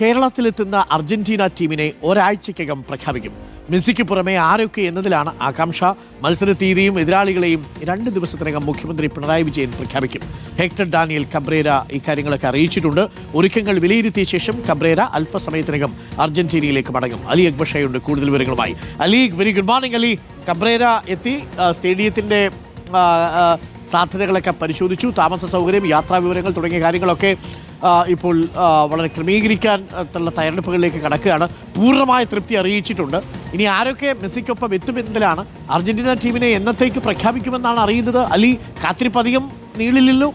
കേരളത്തിലെത്തുന്ന Argentina ടീമിനെ ഒരാഴ്ചയ്ക്കകം പ്രഖ്യാപിക്കും. മെസ്സിക്ക് പുറമെ ആരൊക്കെ എന്നതിലാണ് ആകാംക്ഷ. മത്സര തീയതിയും എതിരാളികളെയും 2 ദിവസത്തിനകം മുഖ്യമന്ത്രി പിണറായി വിജയൻ പ്രഖ്യാപിക്കും. ഹെക്ടർ ഡാനിയൽ കബ്രേര ഇക്കാര്യങ്ങളൊക്കെ അറിയിച്ചിട്ടുണ്ട്. ഒരുക്കങ്ങൾ വിലയിരുത്തിയ ശേഷം കബ്രേര അല്പസമയത്തിനകം അർജന്റീനയിലേക്ക് മടങ്ങും. അലി അക്ബർ ഷായുണ്ട് കൂടുതൽ വിവരങ്ങളുമായി. Ali, very good morning. Ali, Cabrera എത്തി. സ്റ്റേഡിയത്തിന്റെ സാധ്യതകളൊക്കെ പരിശോധിച്ചു. താമസ സൗകര്യം, യാത്രാ വിവരങ്ങൾ തുടങ്ങിയ കാര്യങ്ങളൊക്കെ ഇപ്പോൾ വളരെ ക്രമീകരിക്കാനുള്ള തയ്യാറെടുപ്പുകളിലേക്ക് കടക്കുകയാണ്. പൂർണ്ണമായ തൃപ്തി അറിയിച്ചിട്ടുണ്ട്. ഇനി ആരൊക്കെ മെസ്സിക്കൊപ്പം എത്തുമെന്നതിലാണ്. അർജന്റീന ടീമിനെ എന്നത്തേക്ക് പ്രഖ്യാപിക്കുമെന്നാണ് അറിയുന്നത്. അലി, കാത്തിരിപ്പ് അധികം നീളില്ലല്ലോ?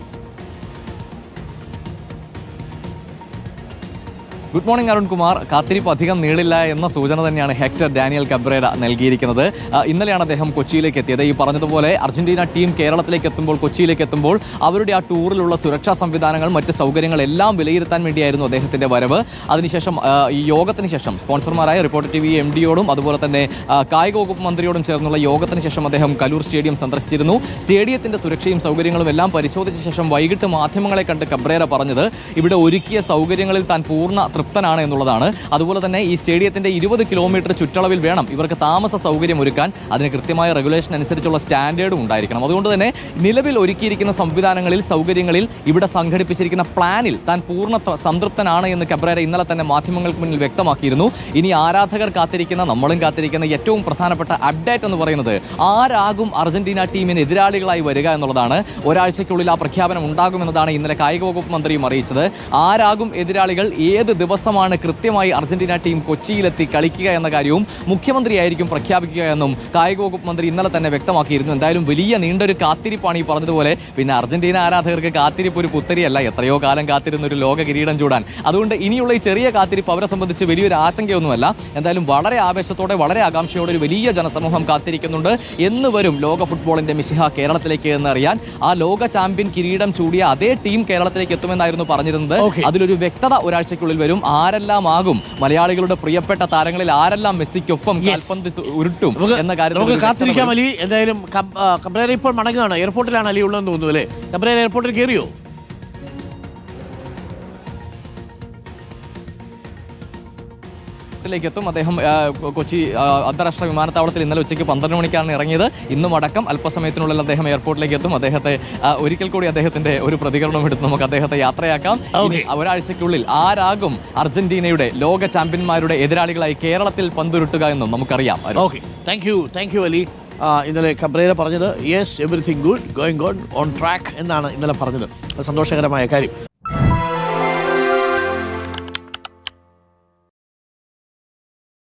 Good morning Arunkumar. കാത്തിരിപ്പ് അധികം നീളില്ല എന്ന സൂചന തന്നെയാണ് ഹെക്ടർ ഡാനിയൽ കബ്രേര നൽകിയിരിക്കുന്നത്. ഇന്നലെയാണ് അദ്ദേഹം കൊച്ചിയിലേക്ക് എത്തിയത്. ഈ പറഞ്ഞതുപോലെ അർജന്റീന ടീം കേരളത്തിലേക്ക് എത്തുമ്പോൾ, കൊച്ചിയിലേക്ക് എത്തുമ്പോൾ അവരുടെ ആ ടൂറിലുള്ള സുരക്ഷാ സംവിധാനങ്ങൾ, മറ്റ് സൗകര്യങ്ങളെല്ലാം വിലയിരുത്താൻ വേണ്ടിയായിരുന്നു അദ്ദേഹത്തിന്റെ വരവ്. അതിനുശേഷം ഈ യോഗത്തിന് ശേഷം സ്പോൺസർമാരായ റിപ്പോർട്ടർ TV MD-യോടും അതുപോലെ തന്നെ കായിക വകുപ്പ് മന്ത്രിയോടും ചേർന്നുള്ള യോഗത്തിന് ശേഷം അദ്ദേഹം കലൂർ സ്റ്റേഡിയം സന്ദർശിച്ചിരുന്നു. സ്റ്റേഡിയത്തിന്റെ സുരക്ഷയും സൗകര്യങ്ങളും എല്ലാം പരിശോധിച്ച ശേഷം വൈകിട്ട് മാധ്യമങ്ങളെ കണ്ട് കബ്രേര പറഞ്ഞത് ഇവിടെ ഒരുക്കിയ സൗകര്യങ്ങളിൽ താൻ പൂർണ്ണ തൃപ്തനാണ് എന്നുള്ളതാണ്. അതുപോലെ തന്നെ ഈ സ്റ്റേഡിയത്തിന്റെ 20 കിലോമീറ്റർ ചുറ്റളവിൽ വേണം ഇവർക്ക് താമസ സൗകര്യം ഒരുക്കാൻ. അതിന് കൃത്യമായ റെഗുലേഷൻ അനുസരിച്ചുള്ള സ്റ്റാൻഡേർഡും ഉണ്ടായിരിക്കണം. അതുകൊണ്ട് തന്നെ നിലവിൽ ഒരുക്കിയിരിക്കുന്ന സംവിധാനങ്ങളിൽ, സൗകര്യങ്ങളിൽ, ഇവിടെ സംഘടിപ്പിച്ചിരിക്കുന്ന പ്ലാനിൽ താൻ പൂർണ്ണ സംതൃപ്തനാണ് എന്ന് കബ്രേര ഇന്നലെ തന്നെ മാധ്യമങ്ങൾക്ക് മുന്നിൽ വ്യക്തമാക്കിയിരുന്നു. ഇനി ആരാധകർ കാത്തിരിക്കുന്ന, നമ്മളും കാത്തിരിക്കുന്ന ഏറ്റവും പ്രധാനപ്പെട്ട അപ്ഡേറ്റ് എന്ന് പറയുന്നത് ആരാകും അർജന്റീന ടീമിന് എതിരാളികളായി വരിക എന്നുള്ളതാണ്. ഒരാഴ്ചയ്ക്കുള്ളിൽ ആ പ്രഖ്യാപനം ഉണ്ടാകുമെന്നതാണ് ഇന്നലെ കായിക വകുപ്പ് മന്ത്രിയും അറിയിച്ചത്. ആരാകും എതിരാളികൾ, ഏത് ദിവസമാണ് കൃത്യമായി അർജന്റീന ടീം കൊച്ചിയിലെത്തി കളിക്കുക എന്ന കാര്യവും മുഖ്യമന്ത്രിയായിരിക്കും പ്രഖ്യാപിക്കുക എന്നും കായിക വകുപ്പ് മന്ത്രി ഇന്നലെ തന്നെ വ്യക്തമാക്കിയിരുന്നു. എന്തായാലും വലിയ നീണ്ടൊരു കാത്തിരിപ്പാണ് ഈ പറഞ്ഞതുപോലെ. പിന്നെ അർജന്റീന ആരാധകർക്ക് കാത്തിരിപ്പ് ഒരു പുത്തരിയല്ല, എത്രയോ കാലം കാത്തിരുന്ന ഒരു ലോക കിരീടം ചൂടാൻ. അതുകൊണ്ട് ഇനിയുള്ള ഈ ചെറിയ കാത്തിരിപ്പ് അവരെ സംബന്ധിച്ച് വലിയൊരു ആശങ്കയൊന്നുമല്ല. എന്തായാലും വളരെ ആവേശത്തോടെ, വളരെ ആകാംക്ഷയോടെ ഒരു വലിയ ജനസമൂഹം കാത്തിരിക്കുന്നുണ്ട്. എന്ന് വരും ലോക ഫുട്ബോളിന്റെ മിശിഹ കേരളത്തിലേക്ക് എന്നറിയാൻ. ആ ലോക ചാമ്പ്യൻ കിരീടം ചൂടിയ അതേ ടീം കേരളത്തിലേക്ക് എത്തുമെന്നായിരുന്നു പറഞ്ഞിരുന്നത്. അതിലൊരു വ്യക്തത ഒരാഴ്ചയ്ക്കുള്ളിൽ വരും. ആരെല്ലാം ആകും മലയാളികളുടെ പ്രിയപ്പെട്ട താരങ്ങളിൽ ആരെല്ലാം മെസ്സിക്കൊപ്പം കാൽപന്ത് ഉരുട്ടും എന്ന കാര്യം കാത്തിരിക്കാം. അലി, എന്തായാലും കബ്രേര ഇപ്പോൾ മടങ്ങുകയാണ്. എയർപോർട്ടിലാണ് അലി ഉള്ളതെന്ന് തോന്നുന്നു അല്ലേ? കബ്രേര എയർപോർട്ടിൽ കയറിയോ? എത്തും. അദ്ദേഹം കൊച്ചി അന്താരാഷ്ട്ര വിമാനത്താവളത്തിൽ ഇന്നലെ ഉച്ചയ്ക്ക് 12 മണിക്കാണ് ഇറങ്ങിയത്. ഇന്നും അടക്കം അല്പസമയത്തിനുള്ളിൽ അദ്ദേഹം എയർപോർട്ടിലേക്ക് എത്തും. അദ്ദേഹത്തെ ഒരിക്കൽ കൂടി അദ്ദേഹത്തിന്റെ ഒരു പ്രതികരണം എടുത്ത് നമുക്ക് അദ്ദേഹത്തെ യാത്രയാക്കാം. ഒരാഴ്ചയ്ക്കുള്ളിൽ ആരാകും അർജന്റീനയുടെ ലോക ചാമ്പ്യന്മാരുടെ എതിരാളികളായി കേരളത്തിൽ പന്തുരുട്ടുക എന്നും നമുക്കറിയാം. Thank you Ali. ഇന്നലെ കബ്രേര പറഞ്ഞത് yes, everything good, going on track എന്നാണ് ഇന്നലെ പറഞ്ഞത്. സന്തോഷകരമായ കാര്യം.